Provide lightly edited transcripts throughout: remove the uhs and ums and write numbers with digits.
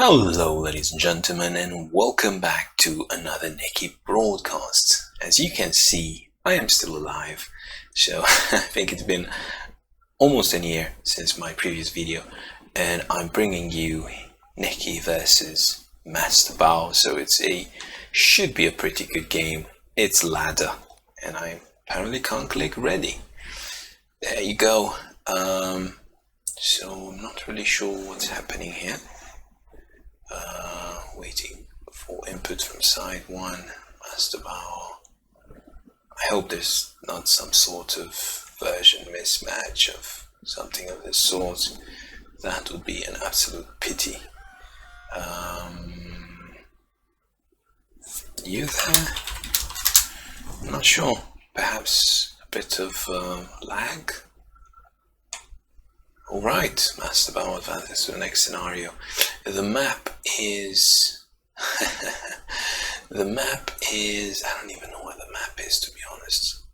Hello, ladies and gentlemen, and welcome back to another neki broadcast. As you can see, I am still alive, so I think it's been almost a year since my previous video, and I'm bringing you neki versus MasterBao. So should be a pretty good game. It's ladder, and I apparently can't click ready. There you go. So I'm not really sure what's happening here. Waiting for input from side 1, MasterBao. I hope there's not some sort of version mismatch of something of this sort. That would be an absolute pity. You there? I'm not sure. Perhaps a bit of lag? Alright, MasterBao advances to the next scenario. The map is... I don't even know where the map is, to be honest.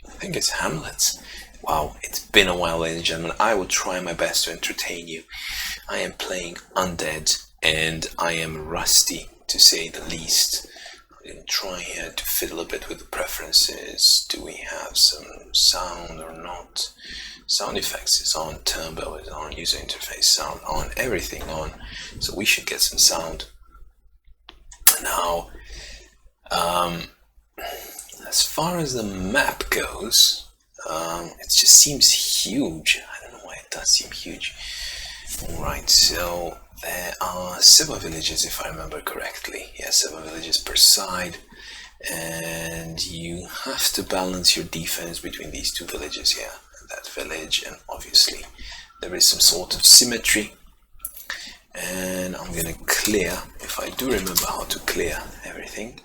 I think it's Hamlet. Wow, it's been a while, ladies and gentlemen. I will try my best to entertain you. I am playing Undead, and I am rusty, to say the least. I'm going to try here to fiddle a bit with the preferences. Do we have some sound or not? Sound effects is on, turbo is on, user interface sound on, everything on. So we should get some sound. Now, as far as the map goes, it just seems huge. I don't know why it does seem huge. Alright, so there are 7 villages, if I remember correctly. Yeah, 7 villages per side. And you have to balance your defense between these 2 villages here. That village, and obviously there is some sort of symmetry. And I'm gonna clear, if I do remember how to clear everything.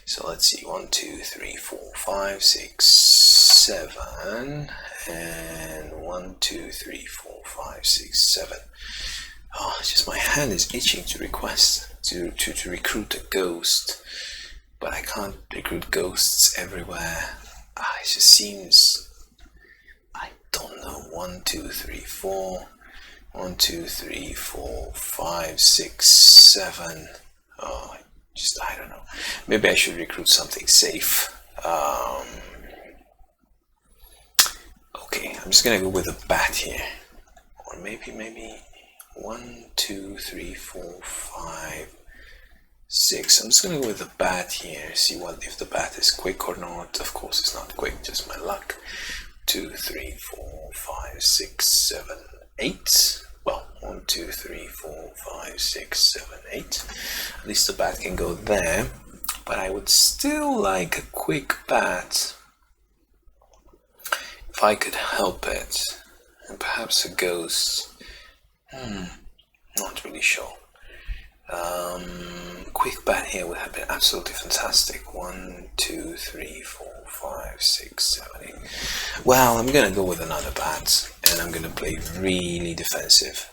So let's see, 1, 2, 3, 4, 5, 6, 7, and 1, 2, 3, 4, 5, 6, 7. Oh, it's just my hand is itching to recruit a ghost, but I can't recruit ghosts everywhere. It just seems, I don't know, 1, 2, 3, 4. 1, 2, 3, 4, 5, 6, 7. Oh, I don't know. Maybe I should recruit something safe. Okay, I'm just gonna go with a bat here. Or maybe 1, 2, 3, 4, 5, 6. I'm just gonna go with a bat here. See if the bat is quick or not. Of course, it's not quick, just my luck. 2, 3, 4, 5, 6, 7, 8. Well, 1, 2, 3, 4, 5, 6, 7, 8. At least the bat can go there. But I would still like a quick bat, if I could help it. And perhaps a ghost. Not really sure. Quick bat here would have been absolutely fantastic. 1, 2, 3, 4, 5, 6, 7, 8. Well, I'm gonna go with another bat, and I'm gonna play really defensive.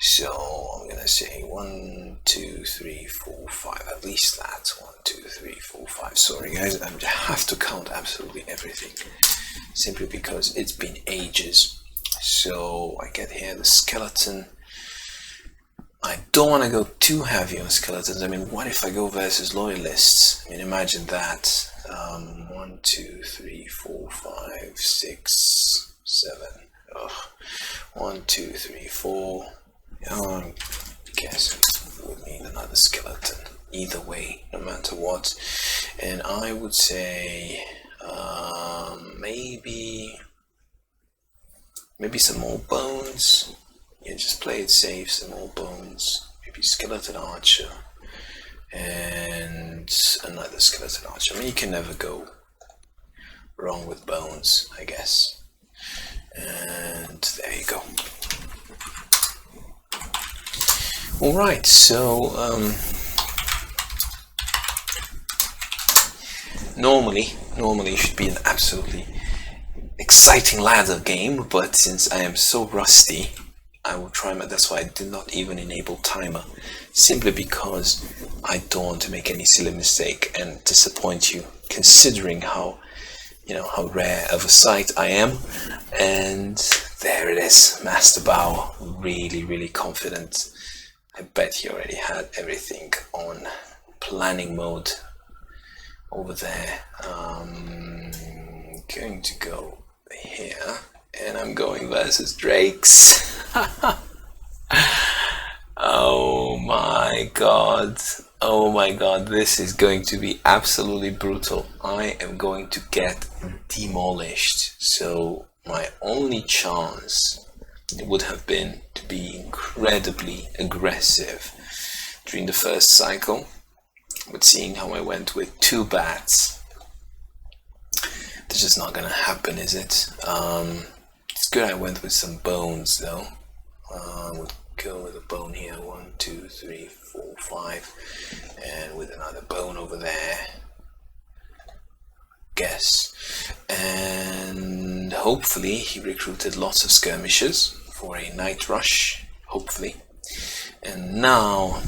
So I'm gonna say 1, 2, 3, 4, 5. At least that. 1, 2, 3, 4, 5. Sorry, guys, I have to count absolutely everything, simply because it's been ages. So I get here the skeleton. I don't want to go too heavy on skeletons. I mean, what if I go versus loyalists? I mean, imagine that. 1, 2, 3, 4, 5, 6, 7. Ugh. 1, 2, 3, 4. I guess it would need another skeleton. Either way, no matter what. And I would say maybe some more bones. Yeah, just play it safe, some more bones, maybe skeleton archer, and another skeleton archer. I mean, you can never go wrong with bones, I guess. And there you go. Alright, so normally it should be an absolutely exciting ladder game, but since I am so rusty, I will try that's why I did not even enable timer, simply because I don't want to make any silly mistake and disappoint you, considering how rare of a sight I am. And there it is, MasterBao, really confident I bet he already had everything on planning mode over there. Going to go here, and I'm going versus Drakes. Oh my god. Oh my god, this is going to be absolutely brutal. I am going to get demolished. So my only chance would have been to be incredibly aggressive during the first cycle. But seeing how I went with 2 bats, this is not gonna happen, is it? It's good I went with some bones though. I would go with a bone here, 1, 2, 3, 4, 5, and with another bone over there. Guess. And hopefully he recruited lots of skirmishers for a night rush, hopefully. And now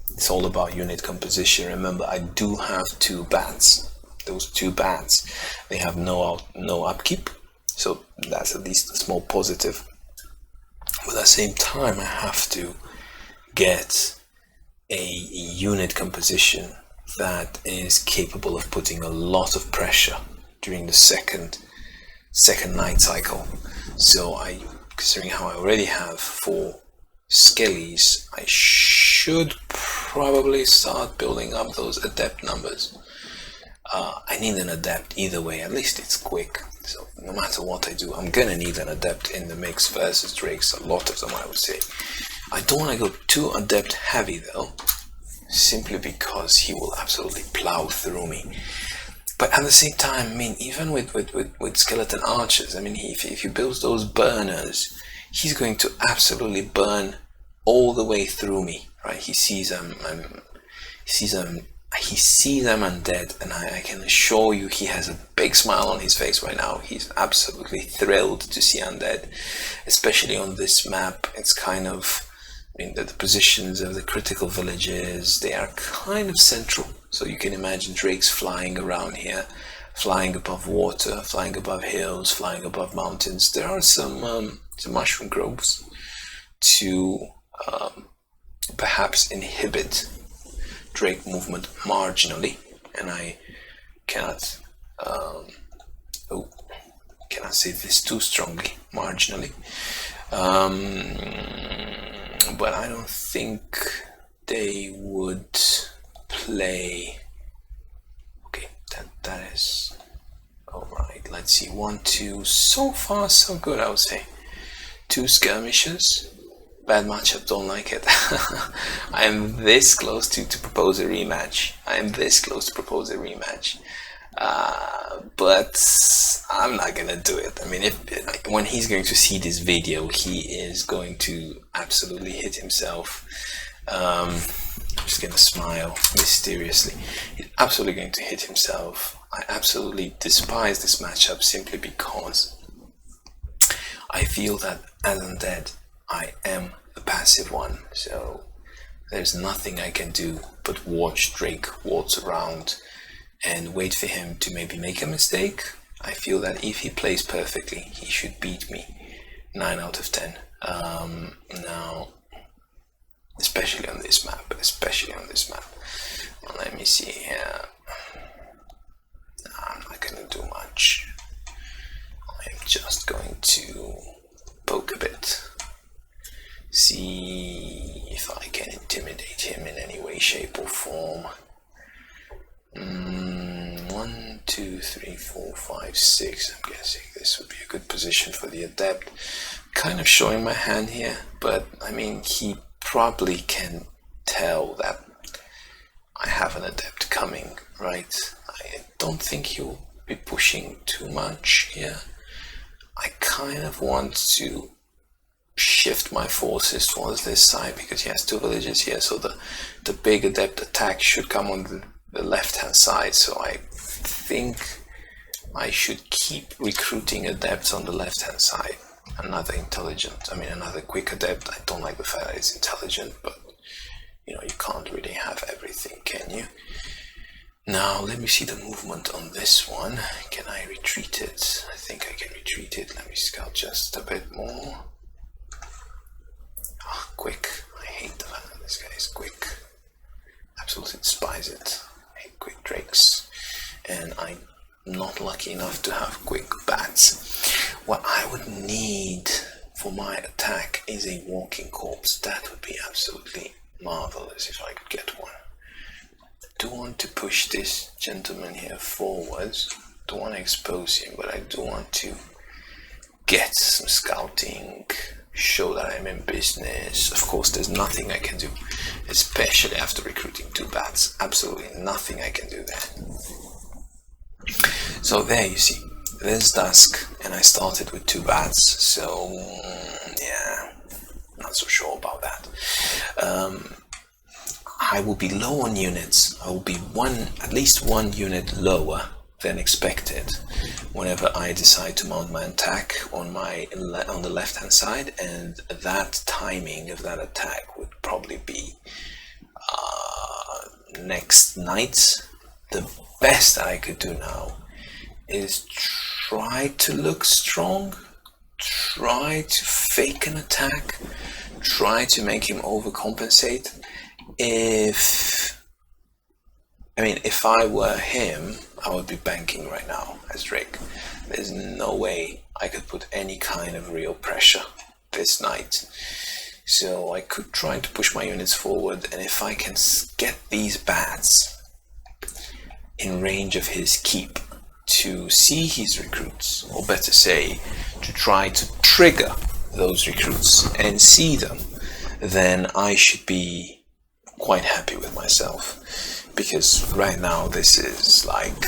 it's all about unit composition. Remember, I do have 2 bats. Those 2 bats, they have no upkeep, so that's at least a small positive. But at the same time, I have to get a unit composition that is capable of putting a lot of pressure during the second night cycle. So considering how I already have 4 skellies, I should probably start building up those adept numbers. I need an adept either way, at least it's quick. So no matter what I do, I'm gonna need an adept in the mix versus Drakes, a lot of them I would say. I don't want to go too adept heavy though, simply because he will absolutely plow through me. But at the same time, I mean, even with skeleton archers, I mean, if he builds those burners, he's going to absolutely burn all the way through me, right? He sees I'm undead, and I can assure you he has a big smile on his face right now. He's absolutely thrilled to see undead, especially on this map. It's kind of, I mean, the positions of the critical villages, they are kind of central. So you can imagine Drakes flying around here, flying above water, flying above hills, flying above mountains. There are some mushroom groves to perhaps inhibit Drake movement marginally, and I cannot say this too strongly, marginally, but I don't think they would play. Okay, that is all right. Let's see, 1, 2. So far, so good. I would say 2 skirmishes. Bad matchup, don't like it. I am this close to propose a rematch. But I'm not gonna do it. I mean, when he's going to see this video, he is going to absolutely hit himself. I'm just gonna smile mysteriously. He's absolutely going to hit himself. I absolutely despise this matchup simply because I feel that as undead, I am the passive one, so there's nothing I can do but watch Drake waltz around and wait for him to maybe make a mistake. I feel that if he plays perfectly, he should beat me 9 out of 10. Now, especially on this map. Well, let me see here. I'm not gonna do much. I'm just going to poke a bit. See if I can intimidate him in any way, shape, or form. 1, 2, 3, 4, 5, 6. I'm guessing this would be a good position for the adept. Kind of showing my hand here, but I mean, he probably can tell that I have an adept coming, right? I don't think he'll be pushing too much here. I kind of want to shift my forces towards this side because he has 2 villages here, so the big adept attack should come on the left hand side. So I think I should keep recruiting adepts on the left hand side. Another quick adept. I don't like the fact that it's intelligent, but you know, you can't really have everything, can you? Now let me see the movement on this one. Can I retreat it? I think I can retreat it. Let me scout just a bit more. Quick. I hate the fact that is it? Quick drakes. And I'm not lucky enough to have quick bats. What I would need for my attack is a walking corpse. That would be absolutely marvelous if I could get one. I do want to push this gentleman here forwards. Don't want to expose him, but I do want to get some scouting, show that I'm in business. Of course, there's nothing I can do, especially after recruiting 2 bats. Absolutely nothing I can do there. So there you see, there's dusk, and I started with 2 bats, so yeah, not so sure about that. I will be low on units. I will be at least one unit lower than expected whenever I decide to mount my attack on the left hand side, and that timing of that attack would probably be next night. The best that I could do now is try to look strong, try to fake an attack, try to make him overcompensate. If I were him, I would be banking right now as Drake. There's no way I could put any kind of real pressure this night. So I could try to push my units forward, and if I can get these bats in range of his keep to see his recruits, or better say, to try to trigger those recruits and see them, then I should be quite happy with myself. Because right now this is like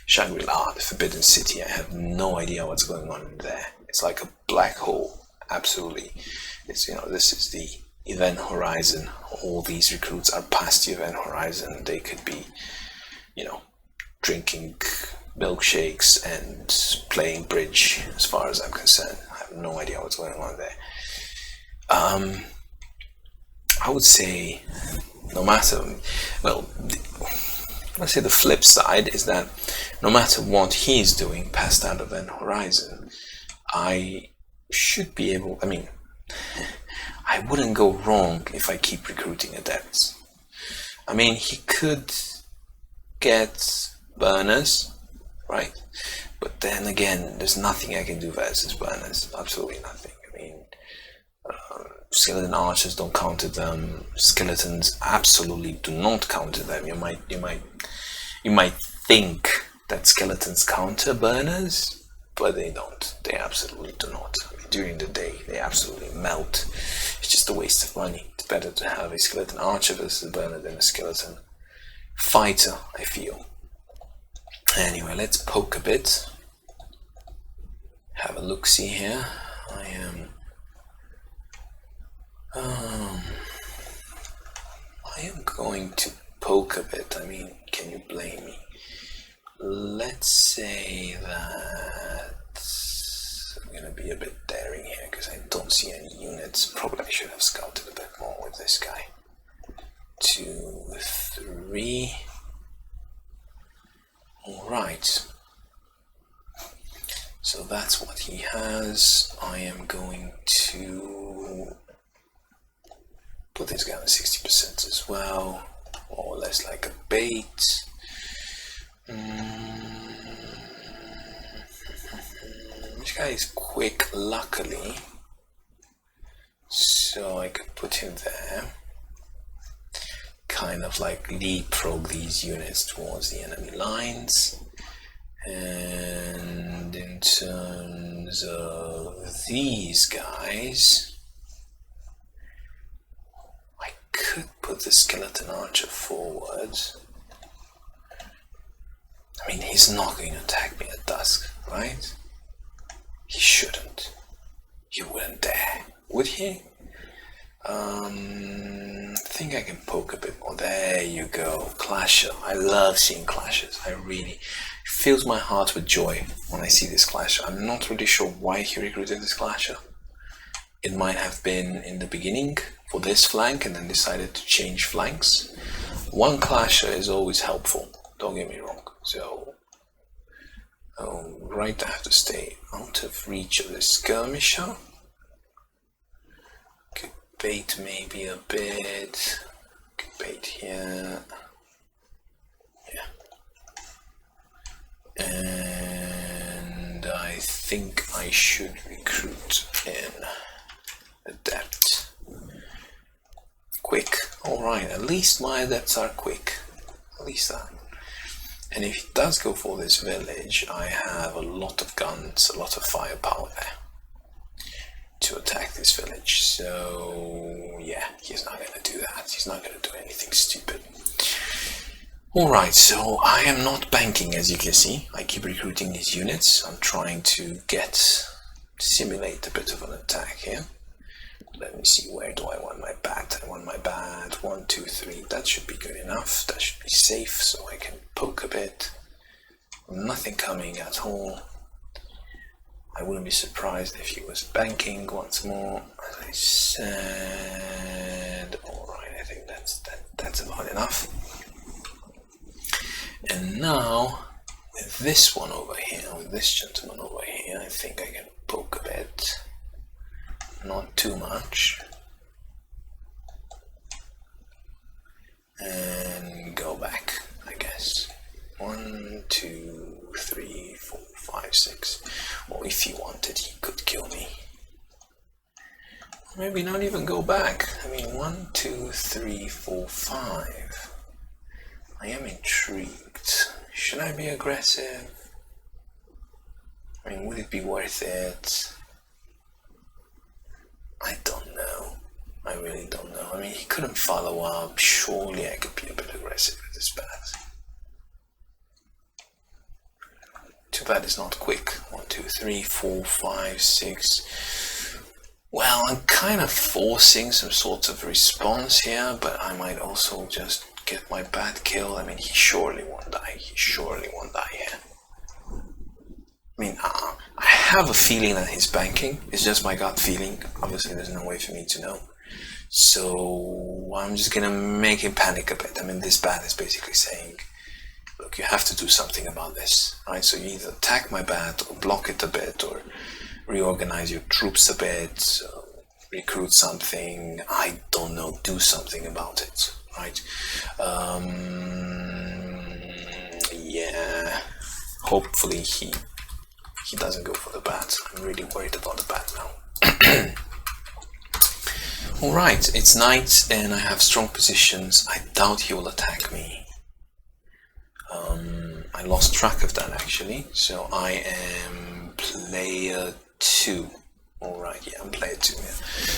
Shangri-La, the Forbidden City. I have no idea what's going on in there. It's like a black hole, absolutely. It's, this is the event horizon. All these recruits are past the event horizon. They could be, drinking milkshakes and playing bridge, as far as I'm concerned. I have no idea what's going on there. I would say, let's say the flip side is that no matter what he's doing past that event horizon, I should be able, I wouldn't go wrong if I keep recruiting adepts. He could get burners, right? But then again, there's nothing I can do versus burners, absolutely nothing. Skeleton archers don't counter them. Skeletons absolutely do not counter them. You might think that skeletons counter burners, but they don't. They absolutely do not. During the day, they absolutely melt. It's just a waste of money. It's better to have a skeleton archer versus a burner than a skeleton fighter, I feel. Anyway, let's poke a bit. Have a look-see here. I am going to poke a bit. Can you blame me? Let's say that I'm going to be a bit daring here because I don't see any units. Probably I should have scouted a bit more with this guy. 2, 3. Alright. So that's what he has. I am going to put this guy on 60% as well, more or less like a bait. This guy is quick, luckily, so I could put him there. Kind of like leapfrog these units towards the enemy lines. And in terms of these guys, I could put the skeleton archer forward. He's not going to attack me at dusk, right? He shouldn't. He wouldn't dare, would he? I think I can poke a bit more. There you go, clasher. I love seeing clashes. It fills my heart with joy when I see this clasher. I'm not really sure why he recruited this clasher. It might have been in the beginning for this flank and then decided to change flanks. One clasher is always helpful, don't get me wrong. So, right, I have to stay out of reach of the skirmisher. Could bait maybe a bit. Could bait here. Yeah. And I think I should recruit in adept. Quick. Alright, at least my adepts are quick. At least that. And if he does go for this village, I have a lot of guns, a lot of firepower there to attack this village. So yeah, he's not gonna do that. He's not gonna do anything stupid. Alright, so I am not banking, as you can see. I keep recruiting these units. I'm trying to simulate a bit of an attack here. Let me see, where do I want my bat? I want my bat 1, 2, 3. That should be good enough. That should be safe, so I can poke a bit. Nothing coming at all. I wouldn't be surprised if he was banking once more. As I said, alright, I think that's about enough. And now, with this one over here, with this gentleman over here, I think I can poke a bit. Not too much. And go back, I guess. 1, 2, 3, 4, 5, 6. Well, if he wanted, he could kill me. Or maybe not even go back. I mean, 1, 2, 3, 4, 5. I am intrigued. Should I be aggressive? I mean, would it be worth it? I don't know. I really don't know. I mean, he couldn't follow up. Surely I could be a bit aggressive with this bat. Too bad it's not quick. 1, 2, 3, 4, 5, 6. Well, I'm kind of forcing some sort of response here, but I might also just get my bat killed. I mean, he surely won't die. He surely won't die here. I mean, I have a feeling that he's banking. It's just my gut feeling. Obviously, there's no way for me to know. So I'm just gonna make him panic a bit. I mean, this bat is basically saying, look, you have to do something about this, right? So you either attack my bat, or block it a bit, or reorganize your troops a bit, recruit something. I don't know. Do something about it, right? Yeah. Hopefully he doesn't go for the bat. I'm really worried about the bat now. Alright, it's night and I have strong positions. I doubt he will attack me. I lost track of that actually. So I am player 2. Alright, yeah, I'm player 2 here.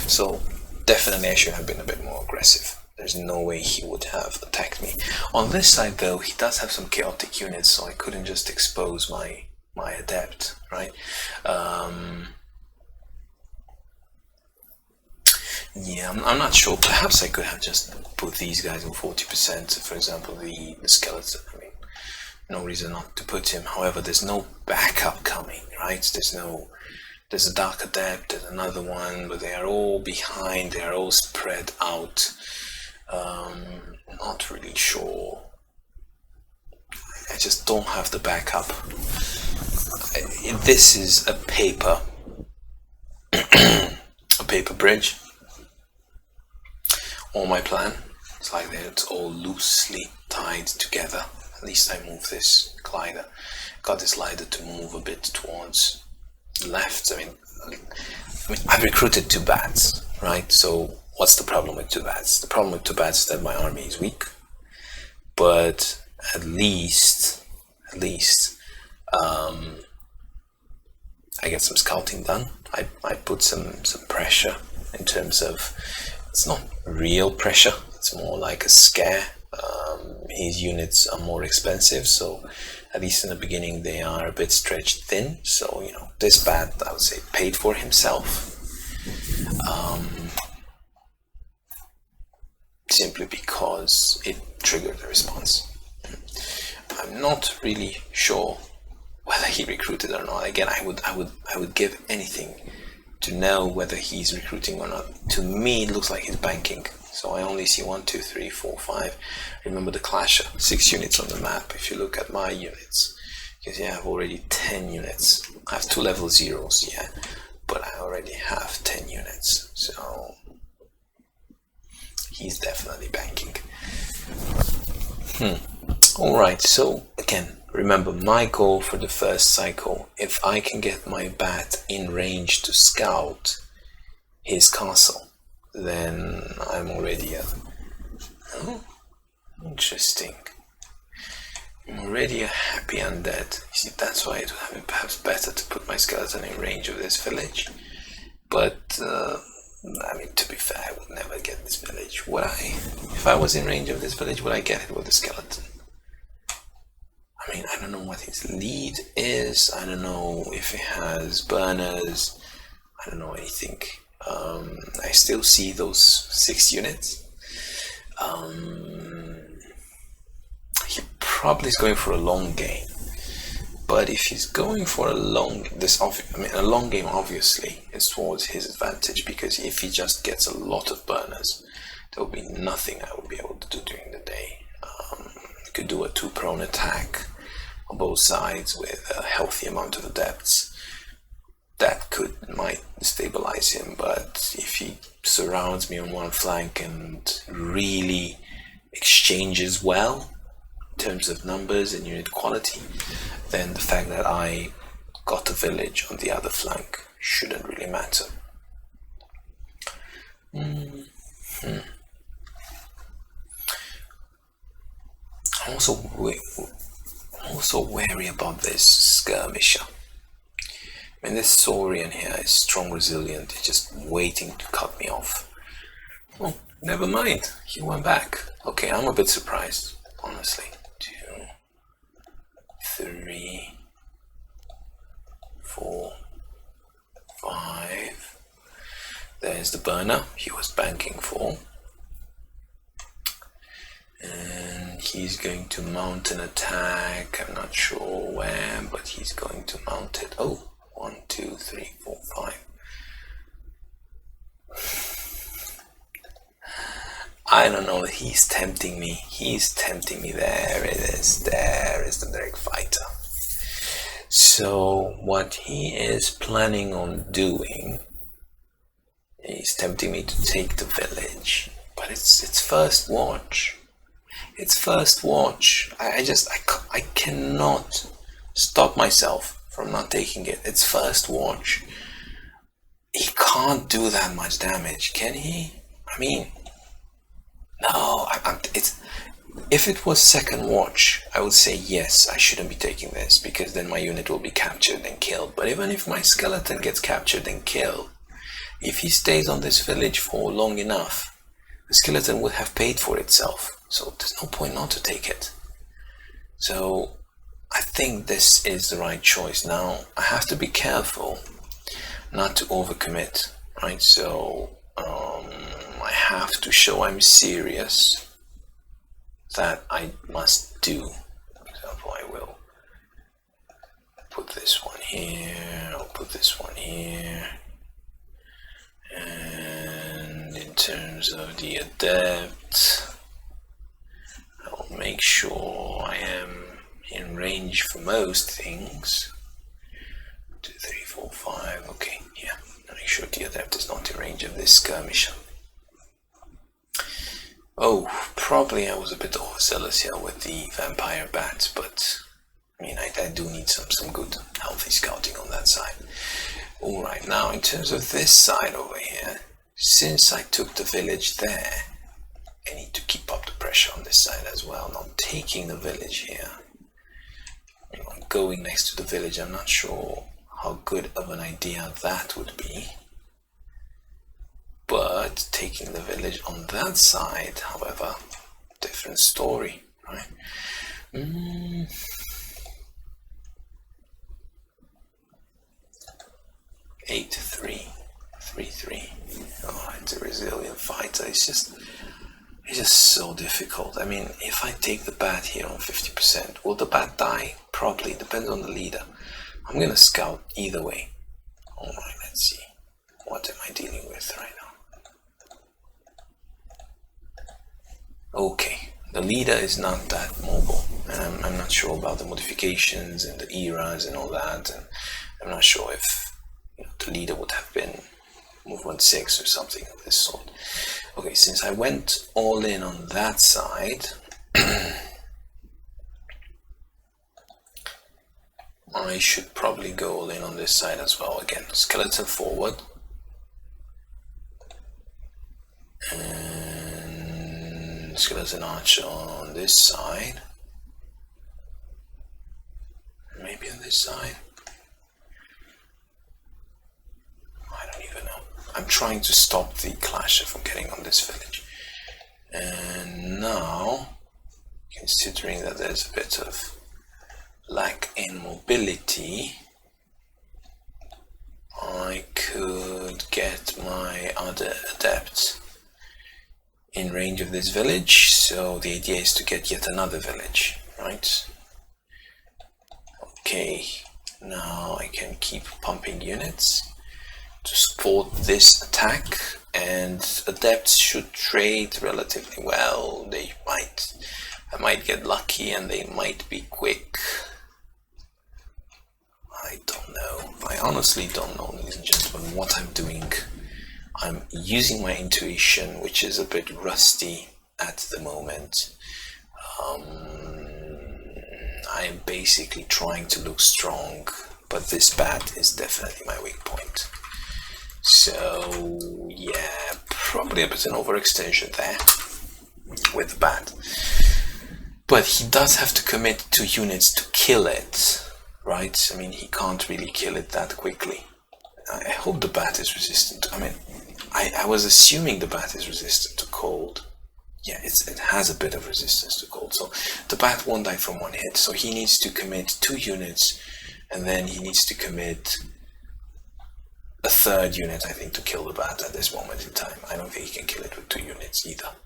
So definitely I should have been a bit more aggressive. There's no way he would have attacked me. On this side though, he does have some chaotic units, so I couldn't just expose my adept, right? Yeah, I'm not sure. Perhaps I could have just put these guys on 40%, for example, the skeleton. I mean, no reason not to put him. However, there's no backup coming, right? There's a dark adept, there's another one, but they are all behind, they are all spread out. Not really sure. I just don't have the backup. This is a paper bridge. All my plan. It's like that. It's all loosely tied together. At least I move this glider. Got this glider to move a bit towards the left. I mean, I've recruited 2 bats, right? So what's the problem with 2 bats? The problem with 2 bats is that my army is weak. But at least I get some scouting done. I put some pressure in terms of, it's not real pressure, it's more like a scare. His units are more expensive, so at least in the beginning they are a bit stretched thin. So, you know, this bat, I would say, paid for himself. Simply because it triggered a response. I'm not really sure whether he recruited or not. Again, I would give anything to know whether he's recruiting or not. To me, it looks like he's banking. So I only see 1, 2, 3, 4, 5. Remember the clasher, 6 units on the map. If you look at my units, because yeah, I have already 10 units. I have 2 level 0s, yeah, but I already have 10 units. So he's definitely banking. Alright, so again, remember my goal for the first cycle, if I can get my bat in range to scout his castle, then I'm already oh, interesting. I'm already a happy undead. You see, that's why it would have been perhaps better to put my skeleton in range of this village. But, I mean, to be fair, I would never get this village. Would I? If I was in range of this village, would I get it with the skeleton? I mean, I don't know what his lead is. I don't know if he has burners. I don't know anything. I still see those 6 units. He probably is going for a long game. But if he's going for a long game, obviously, is towards his advantage, because if he just gets a lot of burners, there will be nothing I will be able to do during the day. You could do a 2-prone attack on both sides with a healthy amount of adepts. That might stabilize him, but if he surrounds me on one flank and really exchanges well in terms of numbers and unit quality, then the fact that I got a village on the other flank shouldn't really matter. I'm also wary about this skirmisher. I mean, this Saurian here is strong, resilient. He's just waiting to cut me off. Oh, never mind. He went back. Okay, I'm a bit surprised, honestly. 2, 3, 4, 5. There's the burner he was banking for. And he's going to mount an attack. I'm not sure where, but he's going to mount it. Oh, 1, 2, 3, 4, 5. I don't know. He's tempting me. He's tempting me. There it is. There is the direct fighter. So what he is planning on doing, he's tempting me to take the village. But it's first watch. It's first watch. I cannot stop myself from not taking it. It's first watch. He can't do that much damage, can he? I mean, no. If it was second watch, I would say yes, I shouldn't be taking this, because then my unit will be captured and killed. But even if my skeleton gets captured and killed, if he stays on this village for long enough, the skeleton would have paid for itself. So there's no point not to take it. So I think this is the right choice. Now I have to be careful not to overcommit, right? So I have to show I'm serious, that I must do. For example, I will put this one here, I'll put this one here, and in terms of the adept, I'll make sure I am in range for most things. 2, 3, 4, 5. Okay, yeah. Make sure the adept is not in range of this skirmisher. Oh, probably I was a bit overzealous here with the vampire bat, but I mean, I do need some good healthy scouting on that side. Alright, now in terms of this side over here, since I took the village there, I need to keep up the pressure on this side as well. Not taking the village here. You know, going next to the village, I'm not sure how good of an idea that would be. But taking the village on that side, however, different story, right? 8, 3, 3, 3. Oh, it's a resilient fighter. It's just so difficult. I mean, if I take the bat here on 50%, will the bat die? Probably. Depends on the leader. I'm gonna scout either way. Alright, let's see. What am I dealing with right now? Okay, the leader is not that mobile, and I'm not sure about the modifications and the eras and all that, and I'm not sure if the leader would have been movement 6 or something of this sort. Okay, since I went all in on that side, I should probably go all in on this side as well. Again, skeleton forward. And skeleton archer on this side. Maybe on this side. I don't even know. I'm trying to stop the clasher from getting on this village. And now, considering that there's a bit of lack in mobility, I could get my other adept in range of this village. So the idea is to get yet another village, right? Okay, now I can keep pumping units to support this attack, and adepts should trade relatively well. I might get lucky and they might be quick. I don't know. I honestly don't know, ladies and gentlemen, what I'm doing. I'm using my intuition, which is a bit rusty at the moment. I'm basically trying to look strong, but this bat is definitely my weak point. So yeah, probably a bit of an overextension there with the bat. But he does have to commit 2 units to kill it, right? I mean, he can't really kill it that quickly. I hope the bat is resistant. I mean, I was assuming the bat is resistant to cold. Yeah, it has a bit of resistance to cold. So the bat won't die from 1 hit. So he needs to commit 2 units, and then he needs to commit a 3rd unit, I think, to kill the bat at this moment in time. I don't think he can kill it with 2 units either.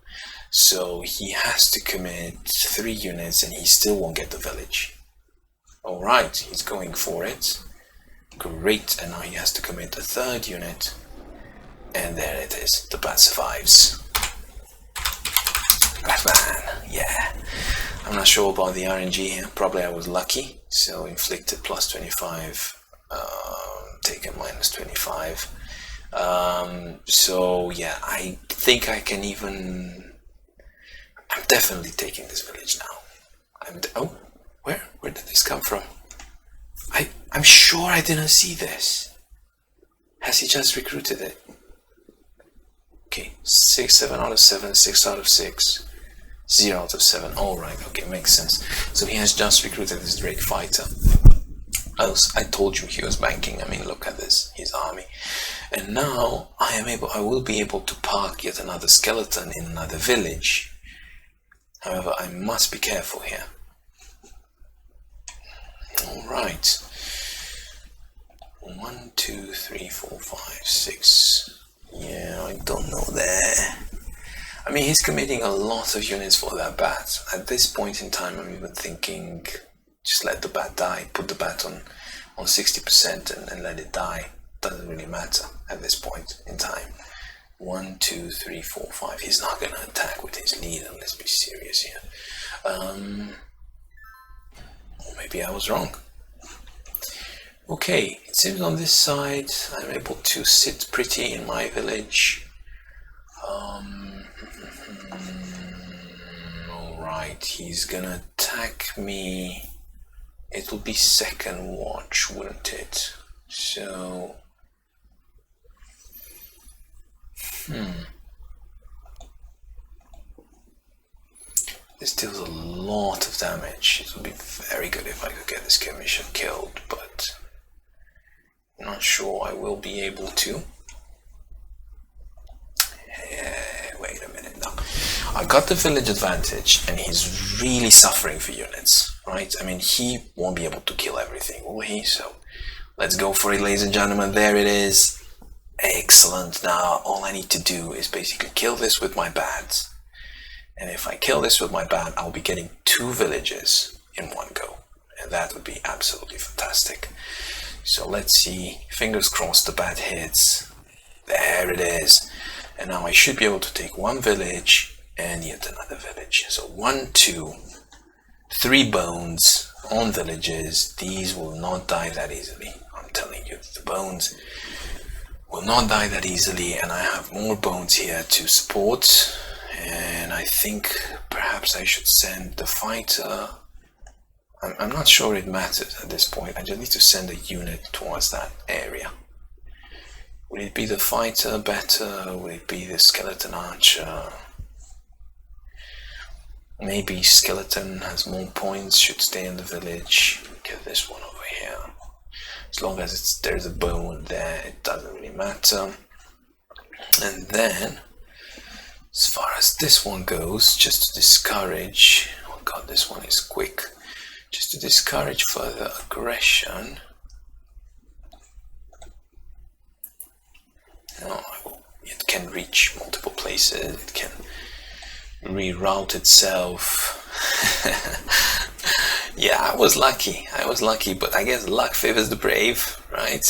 So he has to commit 3 units, and he still won't get the village. Alright, he's going for it. Great, and now he has to commit a 3rd unit. And there it is. The bat survives. Batman, yeah. I'm not sure about the RNG here. Probably I was lucky. So inflicted plus 25. Taken minus 25. So yeah, I think I can even... I'm definitely taking this village now. Oh, where did this come from? I'm sure I didn't see this. Has he just recruited it? Okay, 6, 7 out of 7, 6 out of 6, 0 out of 7. Alright, okay, makes sense. So he has just recruited this Drake fighter. I told you he was banking. I mean, look at this, his army. And now I will be able to park yet another skeleton in another village. However, I must be careful here. Alright. 1, 2, 3, 4, 5, 6. Yeah, I don't know there. I mean, he's committing a lot of units for that bat. At this point in time, I'm even thinking, just let the bat die. Put the bat on 60% and let it die. Doesn't really matter at this point in time. 1, 2, 3, 4, 5. He's not going to attack with his leader. Let's be serious here. Or maybe I was wrong. Okay, it seems on this side I'm able to sit pretty in my village. Alright, he's gonna attack me. It will be 2nd watch, wouldn't it? So... This deals a lot of damage. It would be very good if I could get this skirmisher killed, but... not sure I will be able to. Wait a minute now. I got the village advantage, and he's really suffering for units, right? I mean, he won't be able to kill everything, will he? So let's go for it, ladies and gentlemen. There it is. Excellent. Now all I need to do is basically kill this with my bats. And if I kill this with my bat, I'll be getting 2 villages in one go. And that would be absolutely fantastic. So let's see, fingers crossed the bat hits. There it is. And now I should be able to take 1 village and yet another village. So 1, 2, 3 bones on villages. These will not die that easily. I'm telling you, the bones will not die that easily. And I have more bones here to support. And I think perhaps I should send the fighter. I'm not sure it matters at this point. I just need to send a unit towards that area. Would it be the fighter better? Would it be the skeleton archer? Maybe skeleton has more points, should stay in the village. Get this one over here. As long as there's a bone there, it doesn't really matter. And then, as far as this one goes, just to discourage, oh god, this one is quick. Just to discourage further aggression. It can reach multiple places, it can reroute itself. Yeah, I was lucky, but I guess luck favors the brave, right?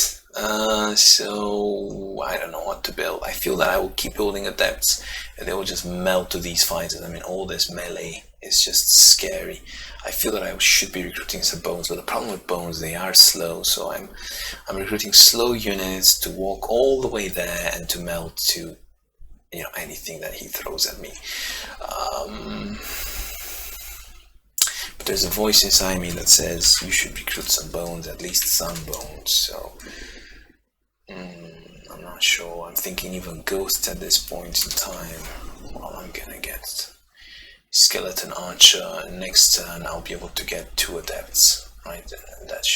So I don't know what to build. I feel that I will keep building adepts and they will just melt to these fighters. I mean, all this melee is just scary. I feel that I should be recruiting some bones, but the problem with bones, they are slow, so I'm recruiting slow units to walk all the way there and to melt to, you know, anything that he throws at me. But there's a voice inside me that says you should recruit some bones, at least some bones. So I'm not sure. I'm thinking even ghosts at this point in time. Well, I'm gonna get skeleton archer. Next turn I'll be able to get 2 adepts, right? And that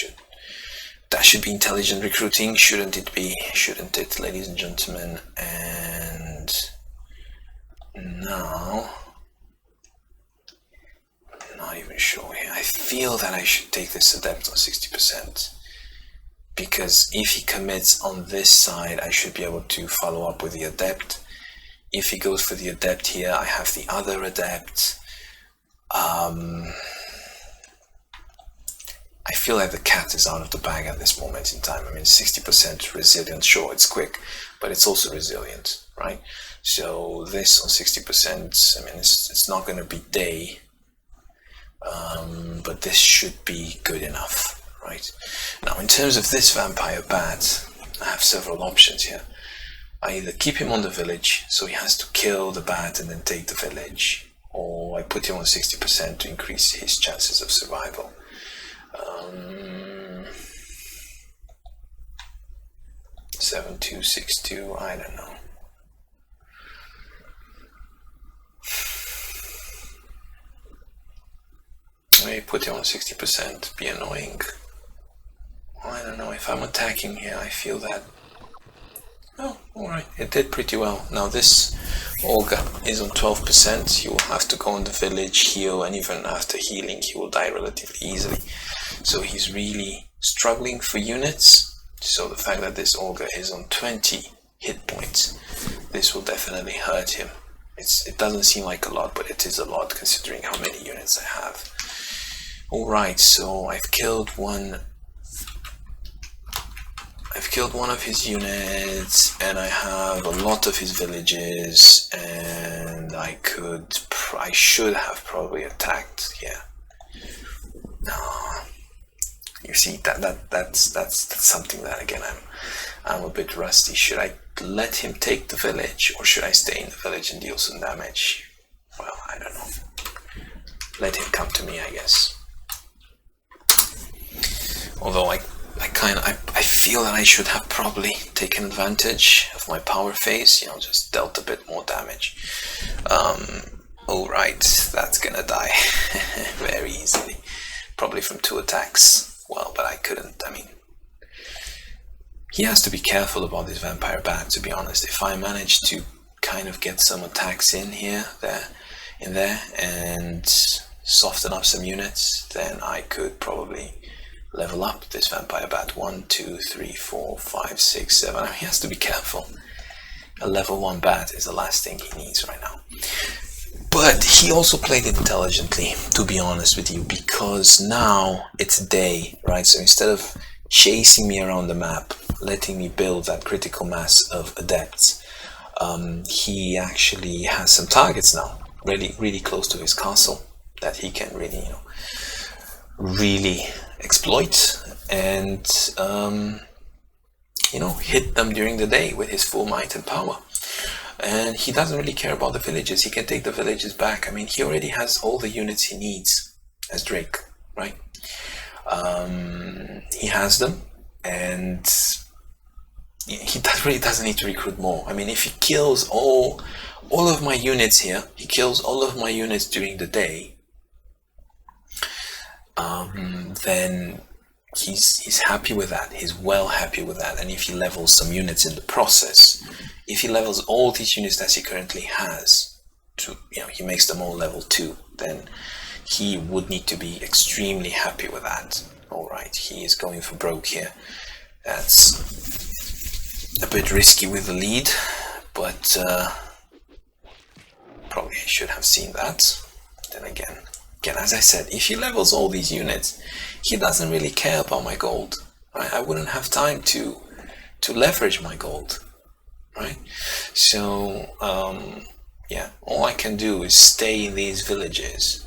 should be intelligent recruiting, shouldn't it be? Shouldn't it, ladies and gentlemen? And now, I'm not even sure here. I feel that I should take this adept on 60%, because if he commits on this side, I should be able to follow up with the adept. If he goes for the adept here, I have the other adept. I feel like the cat is out of the bag at this moment in time. I mean, 60% resilient, sure, it's quick, but it's also resilient, right? So this on 60%, I mean, it's not going to be day, but this should be good enough, right? Now, in terms of this vampire bat, I have several options here. I either keep him on the village, so he has to kill the bat and then take the village, or I put him on 60% to increase his chances of survival. 7262, I don't know. Maybe put him on 60%, be annoying. I don't know, if I'm attacking here, I feel that. Oh, alright, it did pretty well. Now this Olga is on 12%, he will have to go in the village, heal, and even after healing he will die relatively easily. So he's really struggling for units. So the fact that this Olga is on 20 hit points, this will definitely hurt him. It doesn't seem like a lot, but it is a lot considering how many units I have. Alright, so I've killed one of his units, and I have a lot of his villages, and I should have probably attacked here. No, you see that's something that again I'm a bit rusty. Should I let him take the village, or should I stay in the village and deal some damage? Well, I don't know. Let him come to me, I guess. Although I feel that I should have probably taken advantage of my power phase, you know, just dealt a bit more damage. Alright, that's gonna die very easily. Probably from 2 attacks. Well, but I couldn't, I mean, he has to be careful about this vampire bat, to be honest. If I manage to kind of get some attacks in there, and soften up some units, then I could probably level up this vampire bat. 1, 2, 3, 4, 5, 6, 7. I mean, he has to be careful. A level 1 bat is the last thing he needs right now. But he also played it intelligently, to be honest with you, because now it's day, right? So instead of chasing me around the map, letting me build that critical mass of adepts, he actually has some targets now, really close to his castle, that he can really, you know, really exploit and you know, hit them during the day with his full might and power. And he doesn't really care about the villages. He can take the villages back. I mean, he already has all the units he needs as Drake, right? He has them, and he really doesn't need to recruit more. I mean, if he kills all of my units here, he kills all of my units during the day, then he's happy with that. He's well happy with that. And if he levels some units in the process, if he levels all these units that he currently has to, he makes them all level 2, then he would need to be extremely happy with that. All right, he is going for broke here. That's a bit risky with the lead, but probably I should have seen that. Then again, as I said, if he levels all these units, he doesn't really care about my gold, right? I wouldn't have time to leverage my gold, right? So yeah, all I can do is stay in these villages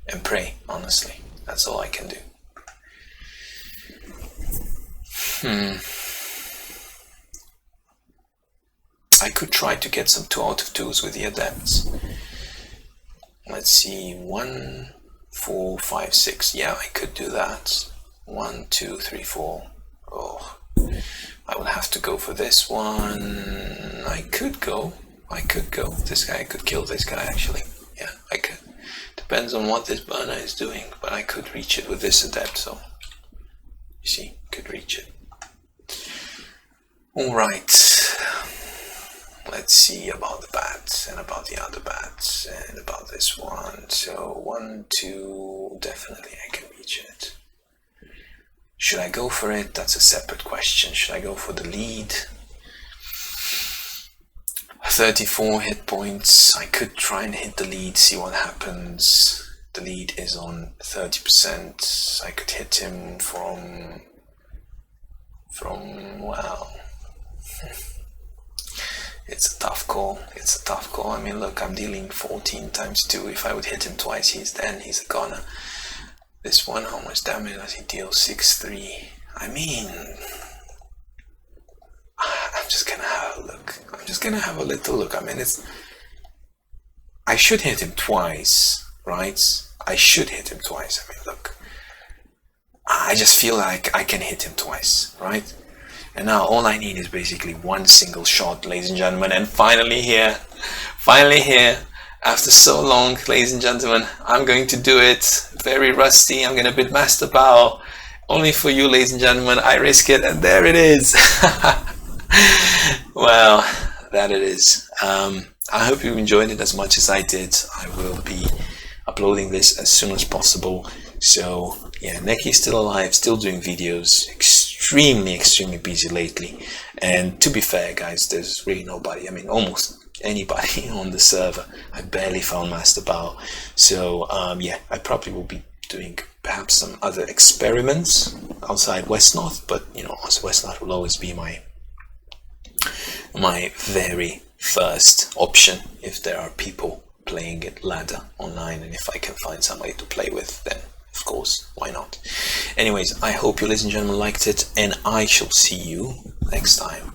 and pray, honestly. That's all I can do. I could try to get some 2 out of 2s with the adepts. Let's see, 1, 4, 5, 6. Yeah, I could do that. 1, 2, 3, 4. Oh, I will have to go for this one. I could go. This guy, I could kill this guy actually. Yeah, I could. Depends on what this burner is doing, but I could reach it with this adept, so you see, could reach it. Alright. Let's see about the bats and about the other bats and about this one. So 1, 2, definitely I can reach it. Should I go for it? That's a separate question. Should I go for the lead? 34 hit points. I could try and hit the lead, see what happens. The lead is on 30%. I could hit him from well, it's a tough call. I mean, look, I'm dealing 14 times 2. If I would hit him twice, he's a goner. This one, how much damage does he deal? 6-3. I mean, I'm just gonna have a look. I mean, I should hit him twice, right? I should hit him twice. I mean, look, I just feel like I can hit him twice, right? And now all I need is basically one single shot, ladies and gentlemen. And finally here, after so long, ladies and gentlemen, I'm going to do it. Very rusty. I'm going to bid MasterBao. Only for you, ladies and gentlemen. I risk it, and there it is. Well, that it is. I hope you enjoyed it as much as I did. I will be uploading this as soon as possible. So yeah, Neki is still alive, still doing videos. Extremely busy lately. And to be fair, guys, there's really nobody. I mean, almost anybody on the server. I barely found MasterBao. So yeah, I probably will be doing perhaps some other experiments outside Wesnoth, but Wesnoth will always be my very first option if there are people playing it ladder online, and if I can find somebody to play with, then of course, why not? Anyways, I hope you, ladies and gentlemen, liked it, and I shall see you next time.